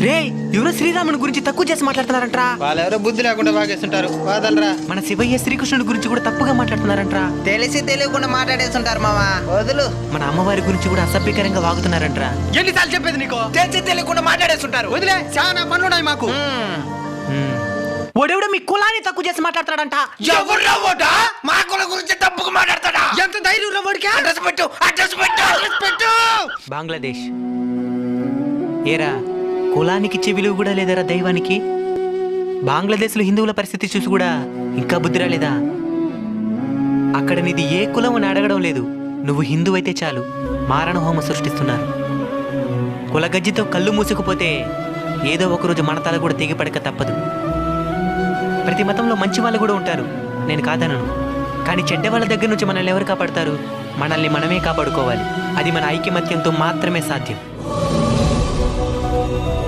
రే ఎవరో శ్రీరాముని గురించి తక్కువ చేసి మాట్లాడుతున్నారంట్రా. వాళ్ళెవరో బుద్ధి లేకుండా బాగేస్తుంటారు. వాదలరా. మన శివయ్య శ్రీకృష్ణుడి గురించి కూడా తప్పుగా మాట్లాడుతున్నారంట్రా. తెలిసి తెలియకుండా మాట్లాడేస్తుంటారు మావా. వదులు. మన అమ్మవారి గురించి కూడా అసభ్యకరంగా వాగుతున్నారంట్రా. ఎన్నిసార్లు చెప్పేది నీకు? తెలిసి తెలియకుండా మాట్లాడేస్తుంటారు. వదిలే, చాలా పనులున్నాయి మాకు. ఓడెవడో మీ కులాన్ని తక్కువ చేసి మాట్లాడతాడంట. ఎవరు మా కుల గురించి తప్పుగా మాట్లాడతాడా? ఎంత ధైర్యం వాడికి? అడ్రస్ పెట్టు, అడ్రస్ పెట్టు, అడ్రస్ పెట్టు. బంగ్లాదేశ్. ఏరా కులానికి విలువ కూడా లేదరా దైవానికి. బంగ్లాదేశ్లో హిందువుల పరిస్థితి చూసి కూడా ఇంకా బుద్ధి రాలేదా? అక్కడ నీది ఏ కులం అని అడగడం లేదు. నువ్వు హిందూ అయితే చాలు మారణ హోమం సృష్టిస్తున్నారు. కులగజ్జితో కళ్ళు మూసుకుపోతే ఏదో ఒకరోజు మన తల కూడా తెగిపడక తప్పదు. ప్రతి మతంలో మంచి వాళ్ళు కూడా ఉంటారు, నేను కాదనను. కానీ చెడ్డ వాళ్ళ దగ్గర నుంచి మనల్ని ఎవరు కాపాడతారు? మనల్ని మనమే కాపాడుకోవాలి. అది మన ఐకమత్యంతో మాత్రమే సాధ్యం.